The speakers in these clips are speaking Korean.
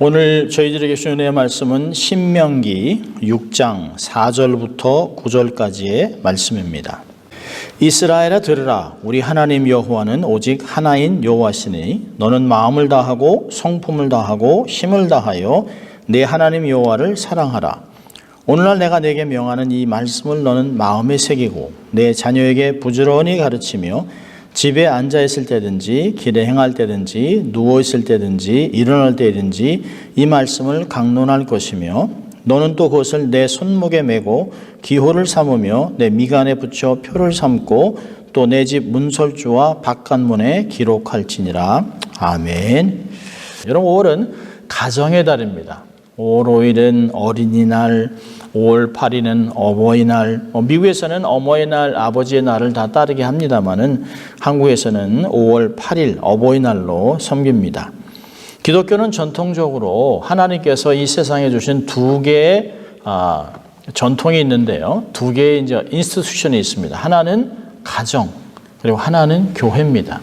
오늘 저희들에게 주신 은혜의 말씀은 신명기 6장 4절부터 9절까지의 말씀입니다. 이스라엘아 들으라. 우리 하나님 여호와는 오직 하나인 여호와시니 너는 마음을 다하고 성품을 다하고 힘을 다하여 내 하나님 여호와를 사랑하라. 오늘날 내가 내게 명하는 이 말씀을 너는 마음에 새기고 내 자녀에게 부지런히 가르치며 집에 앉아 있을 때든지 길에 행할 때든지 누워 있을 때든지 일어날 때든지 이 말씀을 강론할 것이며 너는 또 그것을 내 손목에 메고 기호를 삼으며 내 미간에 붙여 표를 삼고 또 내 집 문설주와 바깥문에 기록할지니라. 아멘. 여러분, 5월은 가정의 달입니다. 5월 5일은 어린이날, 5월 8일은 어버이날, 미국에서는 어머니날, 아버지의 날을 다 따르게 합니다마는 한국에서는 5월 8일 어버이날로 섬깁니다. 기독교는 전통적으로 하나님께서 이 세상에 주신 두 개의 전통이 있는데요. 두 개의 이제 인스티튜션이 있습니다. 하나는 가정, 그리고 하나는 교회입니다.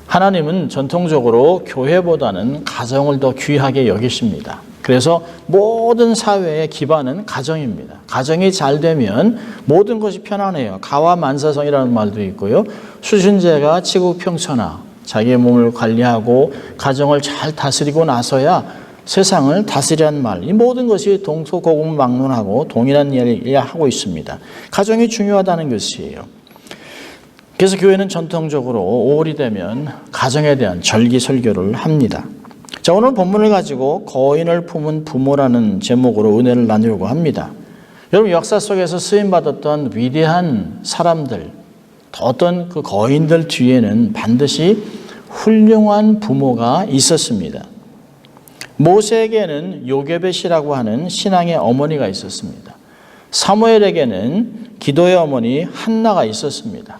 하나님은 전통적으로 교회보다는 가정을 더 귀하게 여기십니다. 그래서 모든 사회의 기반은 가정입니다. 가정이 잘 되면 모든 것이 편안해요. 가와만사성이라는 말도 있고요. 수신제가 치국평천하, 자기의 몸을 관리하고 가정을 잘 다스리고 나서야 세상을 다스리라는 말, 이 모든 것이 동서고금막론하고 동일한 이야기를 하고 있습니다. 가정이 중요하다는 것이에요. 그래서 교회는 전통적으로 5월이 되면 가정에 대한 절기 설교를 합니다. 자, 오늘 본문을 가지고 거인을 품은 부모라는 제목으로 은혜를 나누려고 합니다. 여러분, 역사 속에서 쓰임받았던 위대한 사람들, 어떤 그 거인들 뒤에는 반드시 훌륭한 부모가 있었습니다. 모세에게는 요게벳이라고 하는 신앙의 어머니가 있었습니다. 사무엘에게는 기도의 어머니 한나가 있었습니다.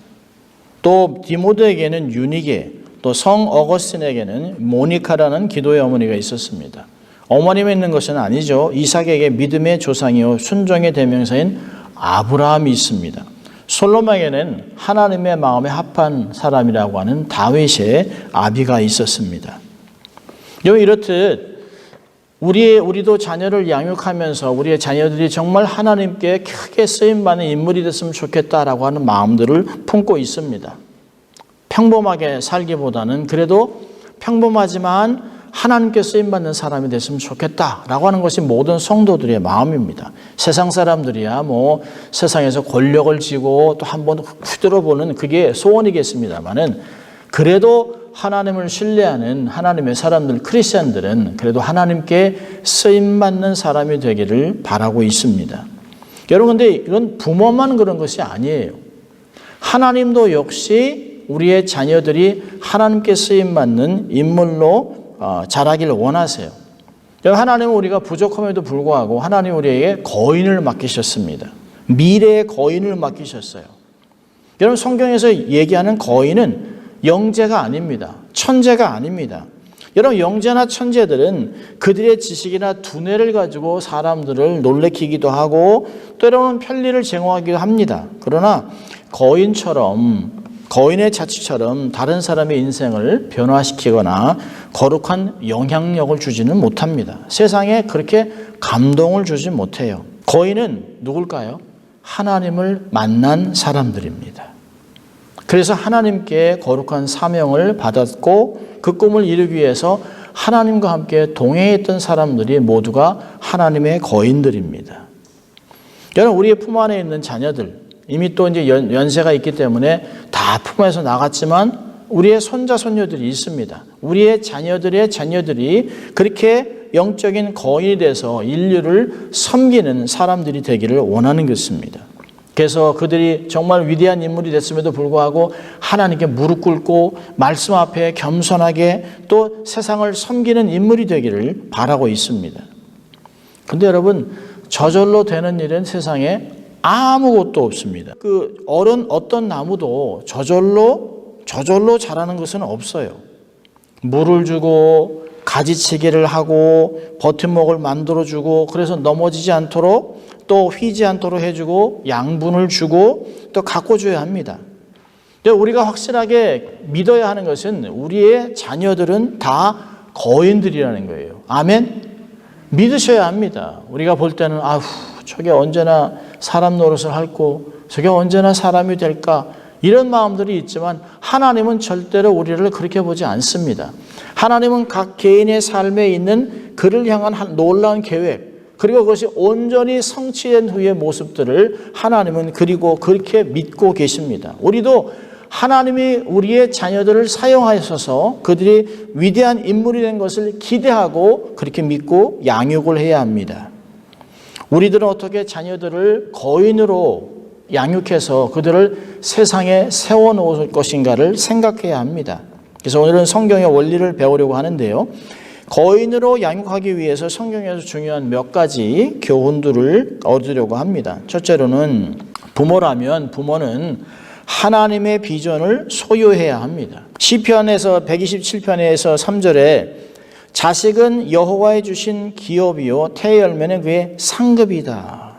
또 디모데에게는 유니게, 또 성 어거스틴에게는 모니카라는 기도의 어머니가 있었습니다. 어머님이 있는 것은 아니죠. 이삭에게 믿음의 조상이요 순종의 대명사인 아브라함이 있습니다. 솔로몬에게는 하나님의 마음에 합한 사람이라고 하는 다윗의 아비가 있었습니다. 이렇듯 우리도 자녀를 양육하면서 우리의 자녀들이 정말 하나님께 크게 쓰임받는 인물이 됐으면 좋겠다라고 하는 마음들을 품고 있습니다. 평범하게 살기보다는 그래도 평범하지만 하나님께 쓰임받는 사람이 됐으면 좋겠다라고 하는 것이 모든 성도들의 마음입니다. 세상 사람들이야 세상에서 권력을 쥐고 또 한번 휘둘러보는 그게 소원이겠습니다만은 그래도 하나님을 신뢰하는 하나님의 사람들, 크리스찬들은 그래도 하나님께 쓰임받는 사람이 되기를 바라고 있습니다. 여러분, 근데 이건 부모만 그런 것이 아니에요. 하나님도 역시 우리의 자녀들이 하나님께 쓰임받는 인물로 자라길 원하세요. 하나님은 우리가 부족함에도 불구하고 하나님 우리에게 거인을 맡기셨습니다. 미래의 거인을 맡기셨어요. 여러분, 성경에서 얘기하는 거인은 영재가 아닙니다. 천재가 아닙니다. 여러분, 영재나 천재들은 그들의 지식이나 두뇌를 가지고 사람들을 놀래키기도 하고 때로는 편리를 제공하기도 합니다. 그러나 거인의 자취처럼 다른 사람의 인생을 변화시키거나 거룩한 영향력을 주지는 못합니다. 세상에 그렇게 감동을 주지 못해요. 거인은 누굴까요? 하나님을 만난 사람들입니다. 그래서 하나님께 거룩한 사명을 받았고 그 꿈을 이루기 위해서 하나님과 함께 동행했던 사람들이 모두가 하나님의 거인들입니다. 여러분, 우리의 품 안에 있는 자녀들, 이미 또 이제 연세가 있기 때문에 다 품에서 나갔지만 우리의 손자, 손녀들이 있습니다. 우리의 자녀들의 자녀들이 그렇게 영적인 거인이 돼서 인류를 섬기는 사람들이 되기를 원하는 것입니다. 그래서 그들이 정말 위대한 인물이 됐음에도 불구하고 하나님께 무릎 꿇고 말씀 앞에 겸손하게 또 세상을 섬기는 인물이 되기를 바라고 있습니다. 그런데 여러분, 저절로 되는 일은 세상에 아무것도 없습니다. 어떤 나무도 저절로 자라는 것은 없어요. 물을 주고 가지치기를 하고 버팀목을 만들어주고 그래서 넘어지지 않도록 또 휘지 않도록 해주고 양분을 주고 또 가꿔줘야 합니다. 우리가 확실하게 믿어야 하는 것은 우리의 자녀들은 다 거인들이라는 거예요. 아멘? 믿으셔야 합니다. 우리가 볼 때는 아휴 저게 언제나 사람 노릇을 할고 저게 언제나 사람이 될까 이런 마음들이 있지만 하나님은 절대로 우리를 그렇게 보지 않습니다. 하나님은 각 개인의 삶에 있는 그를 향한 놀라운 계획 그리고 그것이 온전히 성취된 후의 모습들을 하나님은 그리고 그렇게 믿고 계십니다. 우리도 하나님이 우리의 자녀들을 사용하셔서 그들이 위대한 인물이 된 것을 기대하고 그렇게 믿고 양육을 해야 합니다. 우리들은 어떻게 자녀들을 거인으로 양육해서 그들을 세상에 세워놓을 것인가를 생각해야 합니다. 그래서 오늘은 성경의 원리를 배우려고 하는데요. 거인으로 양육하기 위해서 성경에서 중요한 몇 가지 교훈들을 얻으려고 합니다. 첫째로는 부모라면 부모는 하나님의 비전을 소유해야 합니다. 시편에서 127편에서 3절에 자식은 여호와의 주신 기업이요 태의 열매는 그의 상급이다.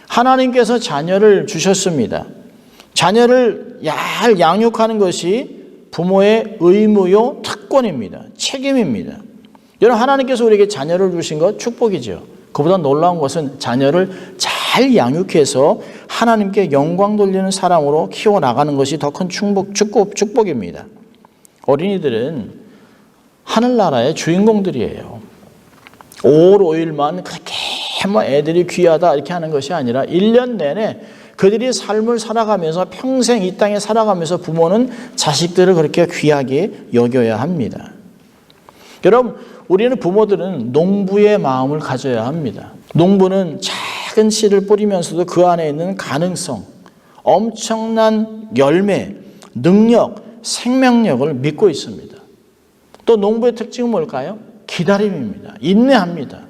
하나님께서 자녀를 주셨습니다. 자녀를 잘 양육하는 것이 부모의 의무요 특권입니다. 책임입니다. 여러분 하나님께서 우리에게 자녀를 주신 것 축복이죠. 그보다 놀라운 것은 자녀를 잘 양육해서 하나님께 영광 돌리는 사람으로 키워나가는 것이 더 큰 축복입니다. 어린이들은 하늘나라의 주인공들이에요. 5월 5일만 그렇게 애들이 귀하다 이렇게 하는 것이 아니라 1년 내내 그들이 삶을 살아가면서 평생 이 땅에 살아가면서 부모는 자식들을 그렇게 귀하게 여겨야 합니다. 여러분 우리는 부모들은 농부의 마음을 가져야 합니다. 농부는 작은 씨를 뿌리면서도 그 안에 있는 가능성, 엄청난 열매, 능력, 생명력을 믿고 있습니다. 또 농부의 특징은 뭘까요? 기다림입니다. 인내합니다.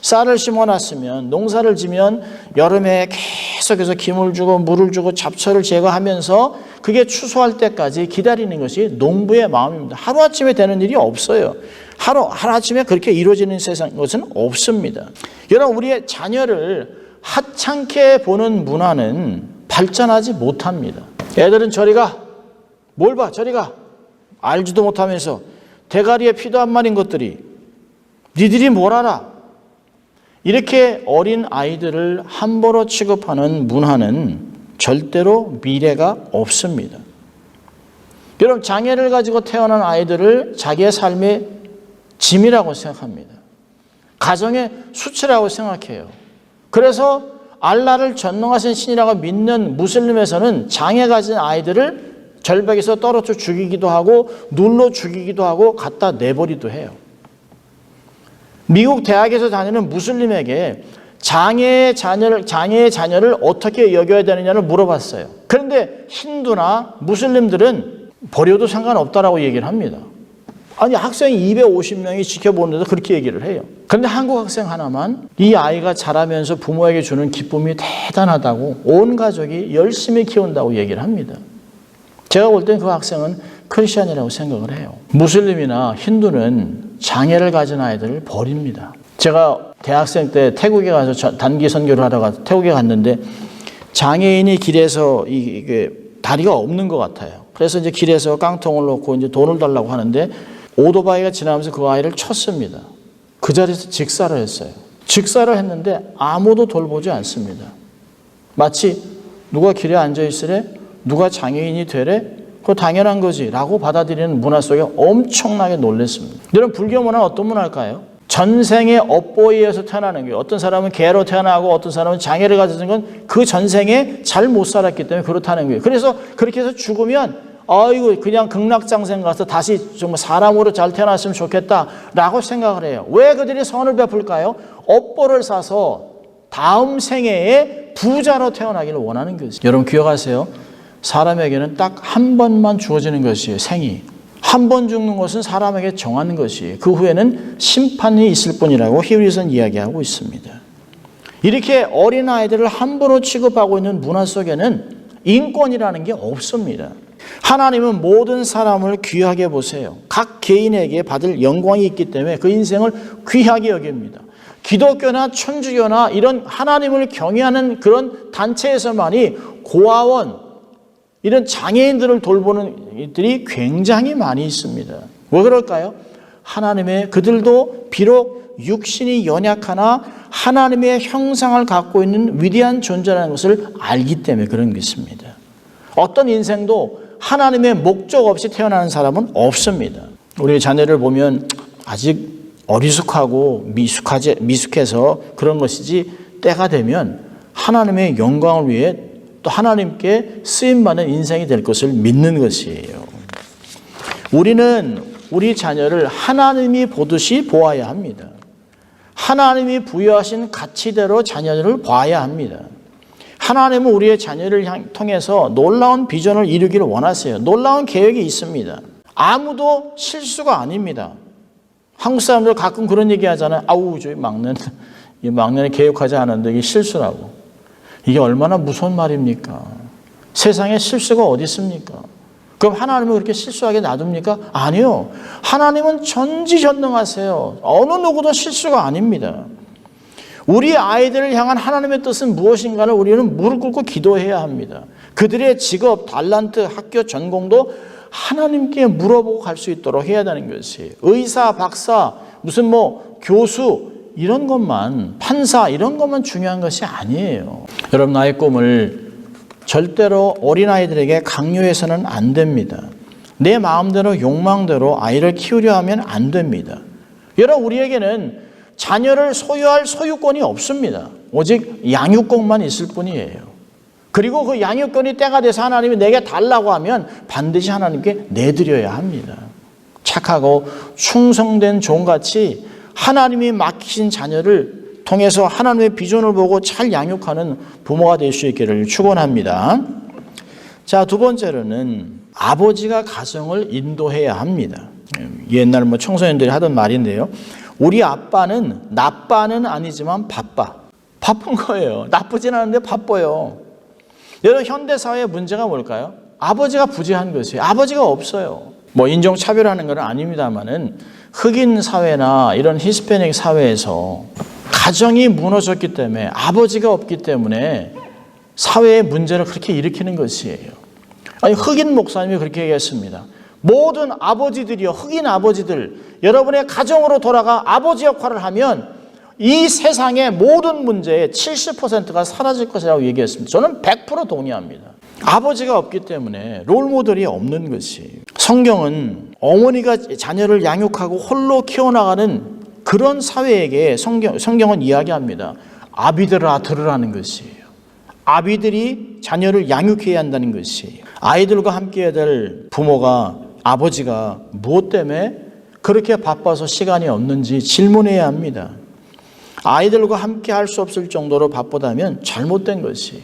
쌀을 심어놨으면 농사를 지면 여름에 계속해서 김을 주고 물을 주고 잡초를 제거하면서 그게 추수할 때까지 기다리는 것이 농부의 마음입니다. 하루아침에 되는 일이 없어요. 하루아침에 그렇게 이루어지는 세상 것은 없습니다. 여러분 우리의 자녀를 하찮게 보는 문화는 발전하지 못합니다. 애들은 저리 가. 뭘 봐 저리 가. 알지도 못하면서 대가리에 피도 안 마린 것들이 니들이 뭘 알아. 이렇게 어린 아이들을 함부로 취급하는 문화는 절대로 미래가 없습니다. 여러분 장애를 가지고 태어난 아이들을 자기의 삶의 짐이라고 생각합니다. 가정의 수치라고 생각해요. 그래서 알라를 전능하신 신이라고 믿는 무슬림에서는 장애 가진 아이들을 절벽에서 떨어져 죽이기도 하고 눌러 죽이기도 하고 갖다 내버리기도 해요. 미국 대학에서 다니는 무슬림에게 장애의 자녀를 어떻게 여겨야 되느냐를 물어봤어요. 그런데 힌두나 무슬림들은 버려도 상관없다라고 얘기를 합니다. 아니 학생이 250명이 지켜보는데도 그렇게 얘기를 해요. 그런데 한국 학생 하나만 이 아이가 자라면서 부모에게 주는 기쁨이 대단하다고 온 가족이 열심히 키운다고 얘기를 합니다. 제가 볼 땐 그 학생은 크리스천이라고 생각을 해요. 무슬림이나 힌두는 장애를 가진 아이들을 버립니다. 제가 대학생 때 태국에 가서 단기 선교를 하다가 태국에 갔는데 장애인이 길에서 이게 다리가 없는 것 같아요. 그래서 이제 길에서 깡통을 놓고 이제 돈을 달라고 하는데 오토바이가 지나면서 그 아이를 쳤습니다. 그 자리에서 직사를 했어요. 직사를 했는데 아무도 돌보지 않습니다. 마치 누가 길에 앉아 있으래? 누가 장애인이 되래? 그거 당연한 거지 라고 받아들이는 문화 속에 엄청나게 놀랐습니다. 여러분 불교 문화는 어떤 문화일까요? 전생에 업보이에서 태어나는 거예요. 어떤 사람은 개로 태어나고 어떤 사람은 장애를 가진 건 그 전생에 잘 못 살았기 때문에 그렇다는 거예요. 그래서 그렇게 해서 죽으면 아이고 그냥 극락장생 가서 다시 정말 사람으로 잘 태어났으면 좋겠다라고 생각을 해요. 왜 그들이 선을 베풀까요? 업보를 사서 다음 생애에 부자로 태어나기를 원하는 것이죠. 여러분 기억하세요. 사람에게는 딱 한 번만 주어지는 것이에요. 생이. 한 번 죽는 것은 사람에게 정하는 것이에요. 그 후에는 심판이 있을 뿐이라고 히브리서는 이야기하고 있습니다. 이렇게 어린아이들을 함부로 취급하고 있는 문화 속에는 인권이라는 게 없습니다. 하나님은 모든 사람을 귀하게 보세요. 각 개인에게 받을 영광이 있기 때문에 그 인생을 귀하게 여깁니다. 기독교나 천주교나 이런 하나님을 경외하는 그런 단체에서만이 고아원, 이런 장애인들을 돌보는 일들이 굉장히 많이 있습니다. 왜 그럴까요? 그들도 비록 육신이 연약하나 하나님의 형상을 갖고 있는 위대한 존재라는 것을 알기 때문에 그런 것입니다. 어떤 인생도 하나님의 목적 없이 태어나는 사람은 없습니다. 우리 자녀를 보면 아직 어리숙하고 미숙해서 그런 것이지, 때가 되면 하나님의 영광을 위해 또 하나님께 쓰임받는 인생이 될 것을 믿는 것이에요. 우리는 우리 자녀를 하나님이 보듯이 보아야 합니다. 하나님이 부여하신 가치대로 자녀를 봐야 합니다. 하나님은 우리의 자녀를 통해서 놀라운 비전을 이루기를 원하세요. 놀라운 계획이 있습니다. 아무도 실수가 아닙니다. 한국 사람들 가끔 그런 얘기 하잖아요. 아우, 저희 막내는 계획하지 않았는데 이게 실수라고. 이게 얼마나 무서운 말입니까? 세상에 실수가 어디 있습니까? 그럼 하나님은 그렇게 실수하게 놔둡니까? 아니요. 하나님은 전지전능하세요. 어느 누구도 실수가 아닙니다. 우리 아이들을 향한 하나님의 뜻은 무엇인가를 우리는 무릎 꿇고 기도해야 합니다. 그들의 직업, 달란트, 학교 전공도 하나님께 물어보고 갈 수 있도록 해야 되는 것이에요. 의사, 박사, 무슨 교수 이런 것만, 판사 이런 것만 중요한 것이 아니에요. 여러분, 나의 꿈을 절대로 어린아이들에게 강요해서는 안 됩니다. 내 마음대로 욕망대로 아이를 키우려 하면 안 됩니다. 여러분, 우리에게는 자녀를 소유할 소유권이 없습니다. 오직 양육권만 있을 뿐이에요. 그리고 그 양육권이 때가 돼서 하나님이 내게 달라고 하면 반드시 하나님께 내드려야 합니다. 착하고 충성된 종같이 하나님이 맡기신 자녀를 통해서 하나님의 비전을 보고 잘 양육하는 부모가 될 수 있기를 축원합니다. 자, 두 번째로는 아버지가 가정을 인도해야 합니다. 옛날 청소년들이 하던 말인데요. 우리 아빠는 나빠는 아니지만 바빠. 바쁜 거예요. 나쁘진 않은데 바빠요. 여러분, 현대사회의 문제가 뭘까요? 아버지가 부재한 것이에요. 아버지가 없어요. 인종차별하는 건 아닙니다만은 흑인 사회나 이런 히스패닉 사회에서 가정이 무너졌기 때문에, 아버지가 없기 때문에 사회의 문제를 그렇게 일으키는 것이에요. 아니, 흑인 목사님이 그렇게 얘기했습니다. 모든 아버지들이요, 흑인 아버지들, 여러분의 가정으로 돌아가 아버지 역할을 하면 이 세상의 모든 문제의 70%가 사라질 것이라고 얘기했습니다. 저는 100% 동의합니다. 아버지가 없기 때문에 롤모델이 없는 것이. 성경은 어머니가 자녀를 양육하고 홀로 키워나가는 그런 사회에게 성경은 이야기합니다. 아비들아 들으라는 것이에요. 아비들이 자녀를 양육해야 한다는 것이에요. 아이들과 함께해야 될 부모가, 아버지가 무엇 때문에 그렇게 바빠서 시간이 없는지 질문해야 합니다. 아이들과 함께 할 수 없을 정도로 바쁘다면 잘못된 것이에요.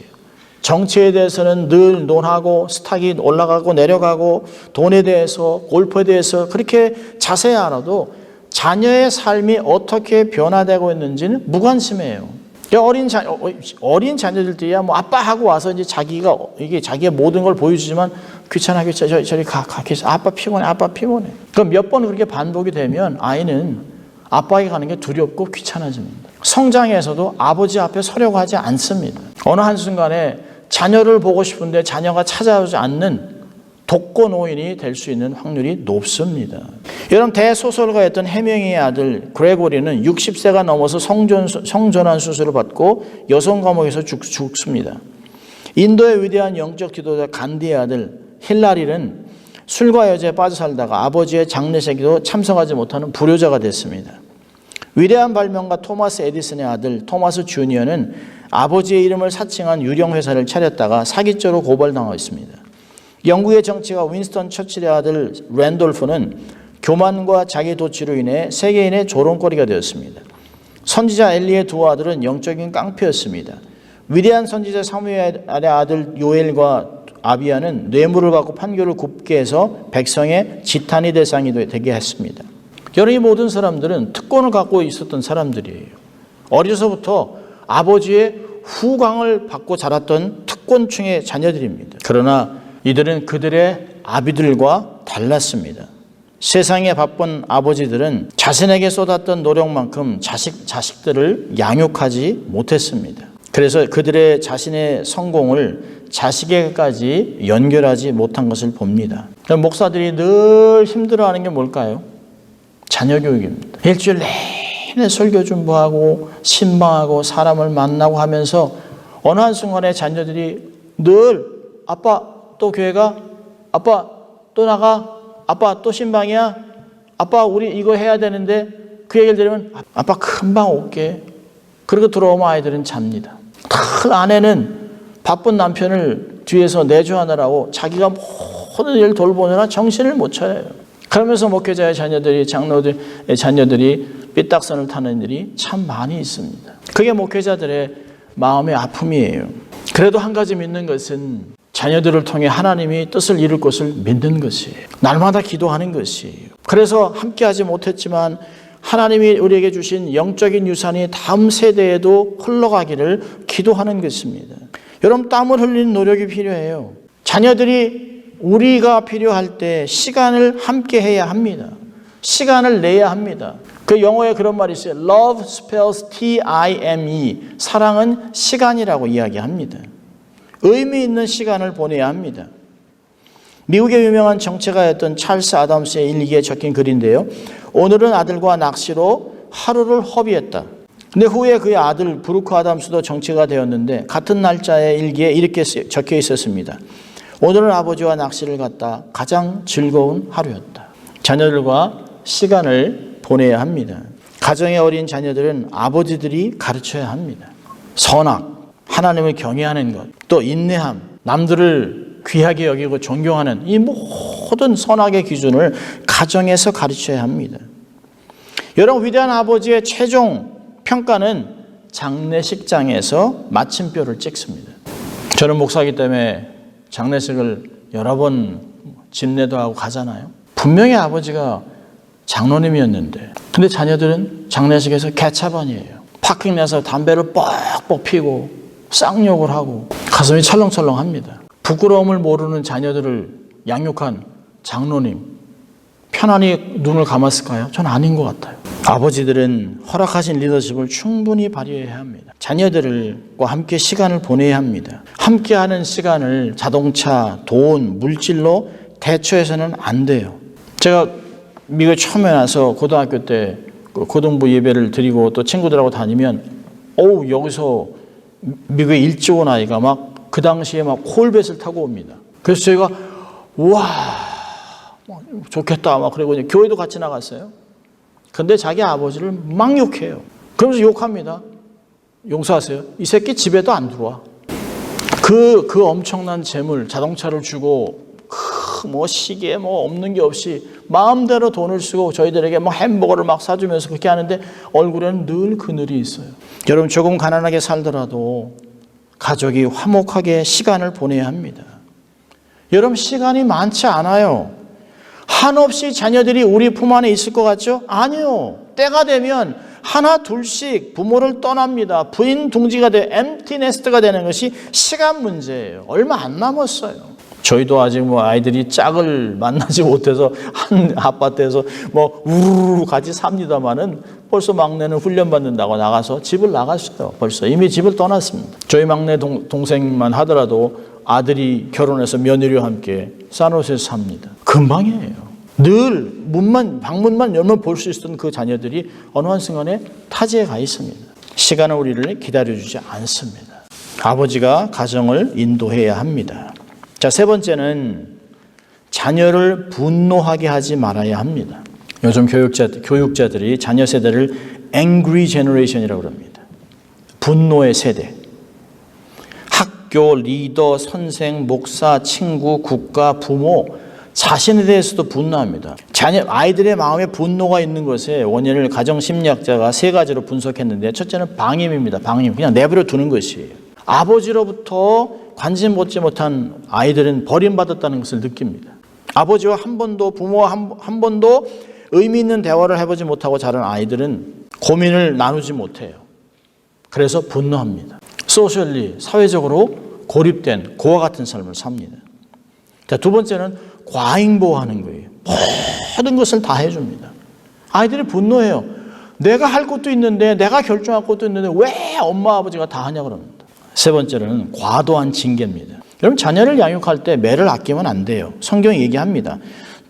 정치에 대해서는 늘 논하고 스탁이 올라가고 내려가고 돈에 대해서, 골프에 대해서 그렇게 자세히 알아도 자녀의 삶이 어떻게 변화되고 있는지는 무관심해요. 어린 자녀들이야 아빠하고 와서 이제 자기의 모든 걸 보여주지만 귀찮아 저리 가 아빠 피곤해. 그럼 몇 번 그렇게 반복이 되면 아이는 아빠에게 가는 게 두렵고 귀찮아집니다. 성장에서도 아버지 앞에 서려고 하지 않습니다. 어느 한순간에 자녀를 보고 싶은데 자녀가 찾아오지 않는 독거노인이 될 수 있는 확률이 높습니다. 여러분, 대소설가였던 해밍웨이의 아들 그레고리는 60세가 넘어서 성전환 수술을 받고 여성 감옥에서 죽습니다. 인도의 위대한 영적 지도자 간디의 아들 힐라리는 술과 여자에 빠져 살다가 아버지의 장례식에도 참석하지 못하는 불효자가 됐습니다. 위대한 발명가 토마스 에디슨의 아들 토마스 주니어는 아버지의 이름을 사칭한 유령 회사를 차렸다가 사기죄로 고발당했습니다. 영국의 정치가 윈스턴 처칠의 아들 랜돌프는 교만과 자기 도취로 인해 세계인의 조롱거리가 되었습니다. 선지자 엘리의 두 아들은 영적인 깡패였습니다. 위대한 선지자 사무엘의 아들 요엘과 아비야는 뇌물을 받고 판결을 굽게 해서 백성의 지탄이 대상이 되게 했습니다. 여러분, 이 모든 사람들은 특권을 갖고 있었던 사람들이에요. 어려서부터 아버지의 후광을 받고 자랐던 특권층의 자녀들입니다. 그러나 이들은 그들의 아비들과 달랐습니다. 세상에 바쁜 아버지들은 자신에게 쏟았던 노력만큼 자식들을 양육하지 못했습니다. 그래서 그들의 자신의 성공을 자식에게까지 연결하지 못한 것을 봅니다. 목사들이 늘 힘들어하는 게 뭘까요? 자녀 교육입니다. 일주일 내내 설교 준비하고 신방하고 사람을 만나고 하면서 어느 한순간에 자녀들이 늘 아빠 또 교회 가? 아빠 또 나가? 아빠 또 신방이야? 아빠 우리 이거 해야 되는데 그 얘기를 들으면 아빠 금방 올게. 그리고 들어오면 아이들은 잡니다. 그 아내는 바쁜 남편을 뒤에서 내조하느라고 자기가 모든 일을 돌보느라 정신을 못 차려요. 그러면서 목회자의 자녀들이 장로들의 자녀들이 삐딱선을 타는 일이 참 많이 있습니다. 그게 목회자들의 마음의 아픔이에요. 그래도 한 가지 믿는 것은 자녀들을 통해 하나님이 뜻을 이룰 것을 믿는 것이에요. 날마다 기도하는 것이에요. 그래서 함께하지 못했지만 하나님이 우리에게 주신 영적인 유산이 다음 세대에도 흘러가기를 기도하는 것입니다. 여러분 땀을 흘리는 노력이 필요해요. 자녀들이 우리가 필요할 때 시간을 함께 해야 합니다. 시간을 내야 합니다. 그 영어에 그런 말이 있어요. Love spells time. 사랑은 시간이라고 이야기합니다. 의미 있는 시간을 보내야 합니다. 미국의 유명한 정치가였던 찰스 아담스의 일기에 적힌 글인데요. 오늘은 아들과 낚시로 하루를 허비했다. 근데 후에 그의 아들 브루크 아담스도 정치가 되었는데 같은 날짜의 일기에 이렇게 적혀 있었습니다. 오늘은 아버지와 낚시를 갔다. 가장 즐거운 하루였다. 자녀들과 시간을 보내야 합니다. 가정의 어린 자녀들은 아버지들이 가르쳐야 합니다. 선악, 하나님을 경외하는 것, 또 인내함, 남들을 귀하게 여기고 존경하는 이 모든 선악의 기준을 가정에서 가르쳐야 합니다. 여러분 위대한 아버지의 최종 평가는 장례식장에서 마침표를 찍습니다. 저는 목사이기 때문에 장례식을 여러 번 집례도 하고 가잖아요. 분명히 아버지가 장로님이었는데 근데 자녀들은 장례식에서 개차반이에요. 파킹 내서 담배를 뻑뻑 피고 쌍욕을 하고 가슴이 철렁철렁합니다. 부끄러움을 모르는 자녀들을 양육한 장로님 편안히 눈을 감았을까요? 전 아닌 것 같아요. 아버지들은 허락하신 리더십을 충분히 발휘해야 합니다. 자녀들과 함께 시간을 보내야 합니다. 함께하는 시간을 자동차, 돈, 물질로 대처해서는 안 돼요. 제가 미국에 처음에 와서 고등학교 때 고등부 예배를 드리고 또 친구들하고 다니면 여기서 미국에 일찍 온 아이가 막 그 당시에 막 콜벳을 타고 옵니다. 그래서 저희가 우와 좋겠다 막 그러고 교회도 같이 나갔어요. 근데 자기 아버지를 막 욕해요. 그러면서 욕합니다. 용서하세요. 이 새끼 집에도 안 들어와. 그 엄청난 재물, 자동차를 주고 시계 없는 게 없이 마음대로 돈을 쓰고 저희들에게 햄버거를 막 사주면서 그렇게 하는데 얼굴에는 늘 그늘이 있어요. 여러분 조금 가난하게 살더라도 가족이 화목하게 시간을 보내야 합니다. 여러분 시간이 많지 않아요. 한없이 자녀들이 우리 품 안에 있을 것 같죠? 아니요. 때가 되면 하나 둘씩 부모를 떠납니다. 부인 둥지가 돼 엠티 네스트가 되는 것이 시간 문제예요. 얼마 안 남았어요. 저희도 아직 아이들이 짝을 만나지 못해서 한 아파트에서 우르르 같이 삽니다만은 벌써 막내는 훈련받는다고 나가서 집을 나갔어요. 벌써 이미 집을 떠났습니다. 저희 막내 동생만 하더라도 아들이 결혼해서 며느리와 함께 산호세에서 삽니다. 금방이에요. 늘 방문만 열면 볼 수 있었던 그 자녀들이 어느 한순간에 타지에 가 있습니다. 시간은 우리를 기다려주지 않습니다. 아버지가 가정을 인도해야 합니다. 자, 세 번째는 자녀를 분노하게 하지 말아야 합니다. 요즘 교육자들이 자녀 세대를 angry generation이라고 합니다. 분노의 세대. 학교, 리더, 선생, 목사, 친구, 국가, 부모, 자신에 대해서도 분노합니다. 아이들의 마음에 분노가 있는 것의 원인을 가정심리학자가 세 가지로 분석했는데 첫째는 방임입니다. 방임. 그냥 내버려 두는 것이에요. 아버지로부터 관심 받지 못한 아이들은 버림받았다는 것을 느낍니다. 아버지와 부모와 한 번도 의미 있는 대화를 해보지 못하고 자란 아이들은 고민을 나누지 못해요. 그래서 분노합니다. 소셜리, 사회적으로 고립된 고와 같은 삶을 삽니다. 자, 두 번째는 과잉보호하는 거예요. 모든 것을 다 해줍니다. 아이들이 분노해요. 내가 할 것도 있는데 내가 결정할 것도 있는데 왜 엄마 아버지가 다 하냐고 그럽니다. 세 번째는 과도한 징계입니다. 여러분 자녀를 양육할 때 매를 아끼면 안 돼요. 성경이 얘기합니다.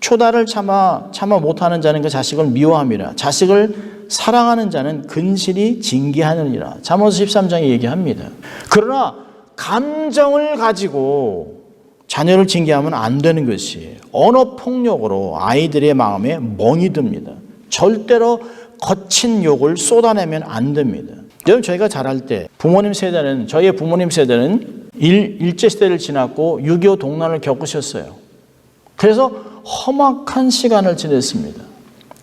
초다를 참아 못하는 자는 그 자식을 미워함이라. 자식을 사랑하는 자는 근실이 징계하느니라. 잠언서 13장에 얘기합니다. 그러나 감정을 가지고 자녀를 징계하면 안 되는 것이 언어폭력으로 아이들의 마음에 멍이 듭니다. 절대로 거친 욕을 쏟아내면 안 됩니다. 여러분, 저희가 자랄 때 저희의 부모님 세대는 일제시대를 지났고 6.25 동란을 겪으셨어요. 그래서 험악한 시간을 지냈습니다.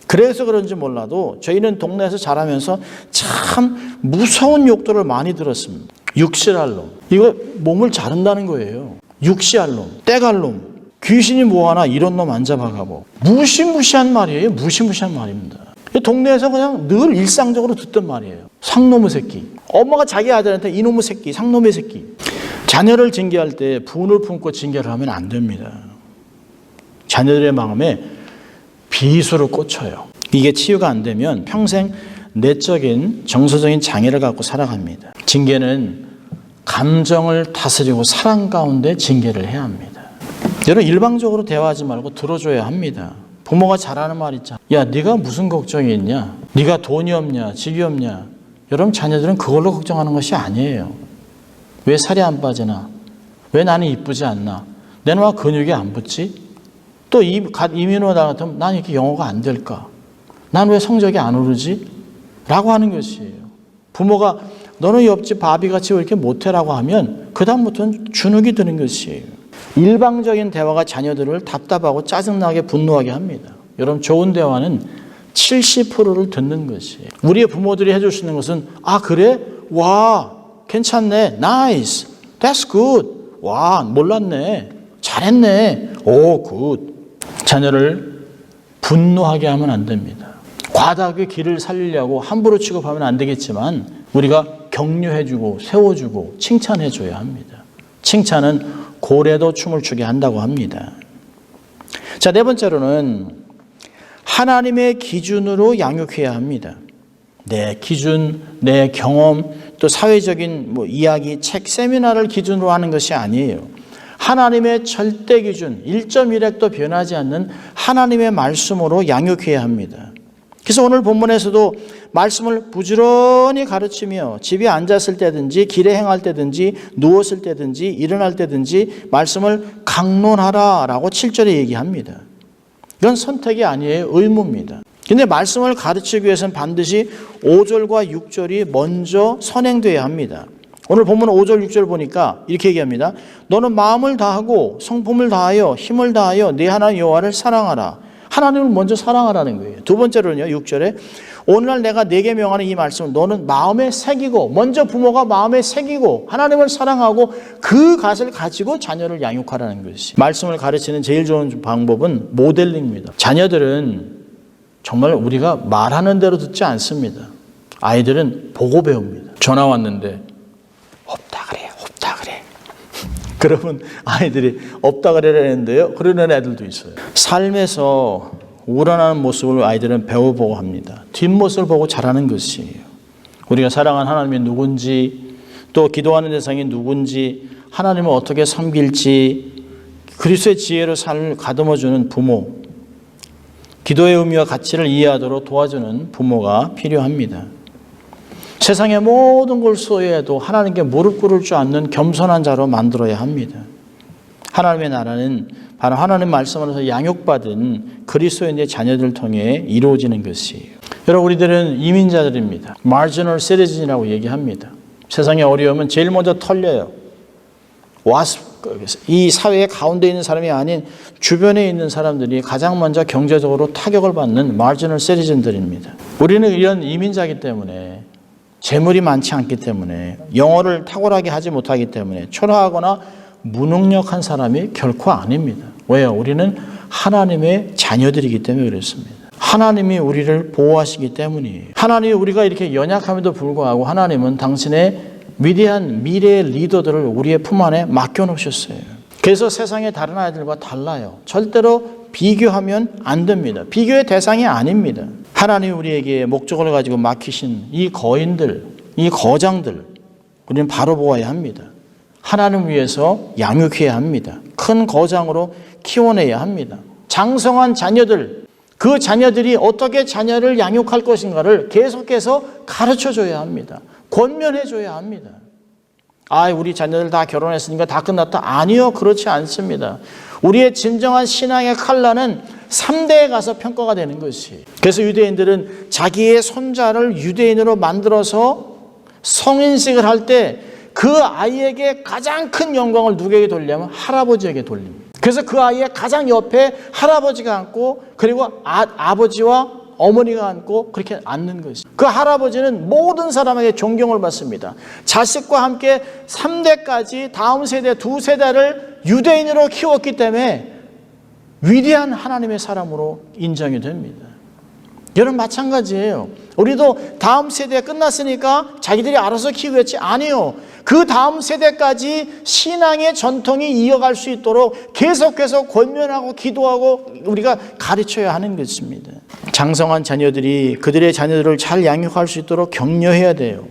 그래서 그런지 몰라도 저희는 동네에서 자라면서 참 무서운 욕들을 많이 들었습니다. 육실할 놈, 이거 몸을 자른다는 거예요. 육시할 놈, 떼갈 놈, 귀신이 뭐하나 이런 놈 안 잡아가고, 무시무시한 말이에요. 무시무시한 말입니다. 동네에서 그냥 늘 일상적으로 듣던 말이에요. 상놈의 새끼. 엄마가 자기 아들한테 이놈의 새끼, 상놈의 새끼. 자녀를 징계할 때 분을 품고 징계를 하면 안 됩니다. 자녀들의 마음에 비수를 꽂혀요. 이게 치유가 안 되면 평생 내적인 정서적인 장애를 갖고 살아갑니다. 징계는 감정을 다스리고 사랑 가운데 징계를 해야 합니다. 여러분, 일방적으로 대화하지 말고 들어줘야 합니다. 부모가 잘하는 말 있잖아. 야, 네가 무슨 걱정이 있냐? 네가 돈이 없냐? 집이 없냐? 여러분, 자녀들은 그걸로 걱정하는 것이 아니에요. 왜 살이 안 빠지나? 왜 나는 이쁘지 않나? 내 놈아 근육이 안 붙지? 또 이민호 나 같으면 난 이렇게 영어가 안 될까? 난 왜 성적이 안 오르지? 라고 하는 것이에요. 부모가 너는 옆집 바비같이 왜 이렇게 못해라고 하면 그 다음부터는 주눅이 드는 것이에요. 일방적인 대화가 자녀들을 답답하고 짜증나게 분노하게 합니다. 여러분, 좋은 대화는 70%를 듣는 것이에요. 우리의 부모들이 해줄 수 있는 것은 아 그래? 와 괜찮네. 나이스. That's good. 와 몰랐네. 잘했네. 오 굿. 자녀를 분노하게 하면 안 됩니다. 과다하게 길을 살리려고 함부로 취급하면 안 되겠지만 우리가 격려해주고 세워주고 칭찬해줘야 합니다. 칭찬은 고래도 춤을 추게 한다고 합니다. 자, 네 번째로는 하나님의 기준으로 양육해야 합니다. 내 기준, 내 경험, 또 사회적인 이야기, 책, 세미나를 기준으로 하는 것이 아니에요. 하나님의 절대 기준, 1.1핵도 변하지 않는 하나님의 말씀으로 양육해야 합니다. 그래서 오늘 본문에서도 말씀을 부지런히 가르치며 집에 앉았을 때든지 길에 행할 때든지 누웠을 때든지 일어날 때든지 말씀을 강론하라라고 7절에 얘기합니다. 이건 선택이 아니에요. 의무입니다. 근데 말씀을 가르치기 위해서는 반드시 5절과 6절이 먼저 선행돼야 합니다. 오늘 본문 5절 6절 보니까 이렇게 얘기합니다. 너는 마음을 다하고 성품을 다하여 힘을 다하여 네 하나님 여호와를 사랑하라. 하나님을 먼저 사랑하라는 거예요. 두 번째로는요, 6절에 오늘날 내가 네게 명하는 이 말씀을 너는 마음에 새기고, 먼저 부모가 마음에 새기고 하나님을 사랑하고 그 것을 가지고 자녀를 양육하라는 것이. 말씀을 가르치는 제일 좋은 방법은 모델링입니다. 자녀들은 정말 우리가 말하는 대로 듣지 않습니다. 아이들은 보고 배웁니다. 전화 왔는데 없다 그래, 없다 그래. 그러면 아이들이 없다 그래라는데요. 그러는 애들도 있어요. 삶에서 우러나는 모습을 아이들은 배워보고 합니다. 뒷모습을 보고 자라는 것이에요. 우리가 사랑하는 하나님이 누군지, 또 기도하는 대상이 누군지, 하나님을 어떻게 섬길지, 그리스도의 지혜로 삶을 가다듬어주는 부모, 기도의 의미와 가치를 이해하도록 도와주는 부모가 필요합니다. 세상의 모든 걸 소유해도 하나님께 무릎 꿇을 줄 아는 겸손한 자로 만들어야 합니다. 하나님의 나라는 바로 하나님 말씀 안에서 양육받은 그리스도인의 자녀들을 통해 이루어지는 것이에요. 여러분, 우리들은 이민자들입니다. marginal citizen이라고 얘기합니다. 세상의 어려움은 제일 먼저 털려요. 이 사회의 가운데 있는 사람이 아닌 주변에 있는 사람들이 가장 먼저 경제적으로 타격을 받는 marginal citizen들입니다. 우리는 이런 이민자이기 때문에 재물이 많지 않기 때문에 영어를 탁월하게 하지 못하기 때문에 초라하거나 무능력한 사람이 결코 아닙니다. 왜요? 우리는 하나님의 자녀들이기 때문에 그렇습니다. 하나님이 우리를 보호하시기 때문이에요. 하나님이 우리가 이렇게 연약함에도 불구하고 하나님은 당신의 위대한 미래의 리더들을 우리의 품 안에 맡겨놓으셨어요. 그래서 세상의 다른 아이들과 달라요. 절대로 비교하면 안 됩니다. 비교의 대상이 아닙니다. 하나님이 우리에게 목적을 가지고 맡기신 이 거인들, 이 거장들, 우리는 바로 보아야 합니다. 하나님 위해서 양육해야 합니다. 큰 거장으로 키워내야 합니다. 장성한 자녀들, 그 자녀들이 어떻게 자녀를 양육할 것인가를 계속해서 가르쳐줘야 합니다. 권면해줘야 합니다. 우리 자녀들 다 결혼했으니까 다 끝났다. 아니요, 그렇지 않습니다. 우리의 진정한 신앙의 칼날은 3대에 가서 평가가 되는 것이. 그래서 유대인들은 자기의 손자를 유대인으로 만들어서 성인식을 할 때 그 아이에게 가장 큰 영광을 누구에게 돌리냐면 할아버지에게 돌립니다. 그래서 그 아이의 가장 옆에 할아버지가 앉고, 그리고 아버지와 어머니가 앉고 그렇게 앉는 것이. 그 할아버지는 모든 사람에게 존경을 받습니다. 자식과 함께 3대까지 다음 세대 2세대를 유대인으로 키웠기 때문에 위대한 하나님의 사람으로 인정이 됩니다. 여러분 마찬가지예요. 우리도 다음 세대 끝났으니까 자기들이 알아서 키우겠지? 아니요. 그 다음 세대까지 신앙의 전통이 이어갈 수 있도록 계속해서 권면하고 기도하고 우리가 가르쳐야 하는 것입니다. 장성한 자녀들이 그들의 자녀들을 잘 양육할 수 있도록 격려해야 돼요.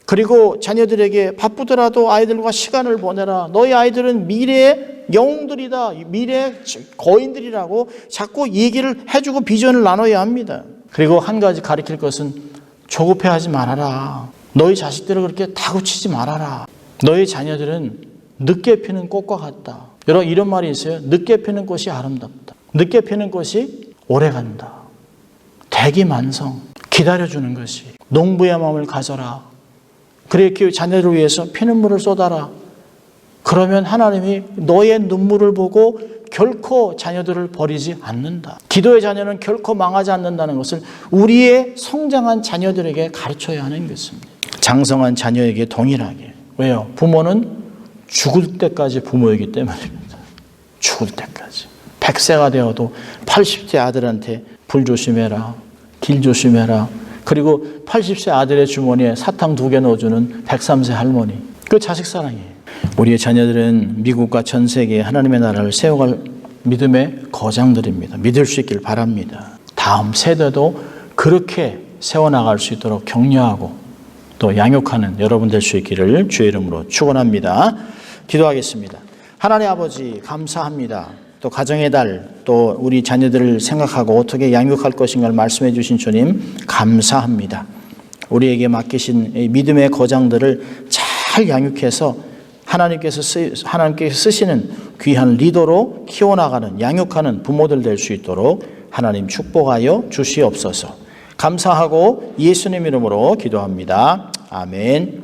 그리고 자녀들에게 바쁘더라도 아이들과 시간을 보내라. 너희 아이들은 미래의 영웅들이다. 미래의 거인들이라고 자꾸 얘기를 해주고 비전을 나눠야 합니다. 그리고 한 가지 가르칠 것은 조급해하지 말아라. 너희 자식들을 그렇게 다구치지 말아라. 너희 자녀들은 늦게 피는 꽃과 같다. 여러분 이런 말이 있어요. 늦게 피는 꽃이 아름답다. 늦게 피는 꽃이 오래간다. 대기만성. 기다려주는 것이. 농부의 마음을 가져라. 그렇게 자녀를 위해서 피눈물을 쏟아라. 그러면 하나님이 너의 눈물을 보고 결코 자녀들을 버리지 않는다. 기도의 자녀는 결코 망하지 않는다는 것을 우리의 성장한 자녀들에게 가르쳐야 하는 것입니다. 장성한 자녀에게 동일하게. 왜요? 부모는 죽을 때까지 부모이기 때문입니다. 죽을 때까지. 100세가 되어도 80세 아들한테 불 조심해라. 길 조심해라. 그리고 80세 아들의 주머니에 사탕 2개 넣어주는 103세 할머니. 그 자식 사랑이에요. 우리의 자녀들은 미국과 전 세계에 하나님의 나라를 세워갈 믿음의 거장들입니다. 믿을 수 있길 바랍니다. 다음 세대도 그렇게 세워나갈 수 있도록 격려하고 또 양육하는 여러분 될 수 있기를 주의 이름으로 축원합니다. 기도하겠습니다. 하나님 아버지 감사합니다. 또 가정의 달, 또 우리 자녀들을 생각하고 어떻게 양육할 것인가를 말씀해 주신 주님 감사합니다. 우리에게 맡기신 믿음의 거장들을 잘 양육해서 하나님께서 쓰시는 귀한 리더로 키워나가는 양육하는 부모들 될 수 있도록 하나님 축복하여 주시옵소서. 감사하고 예수님 이름으로 기도합니다. 아멘.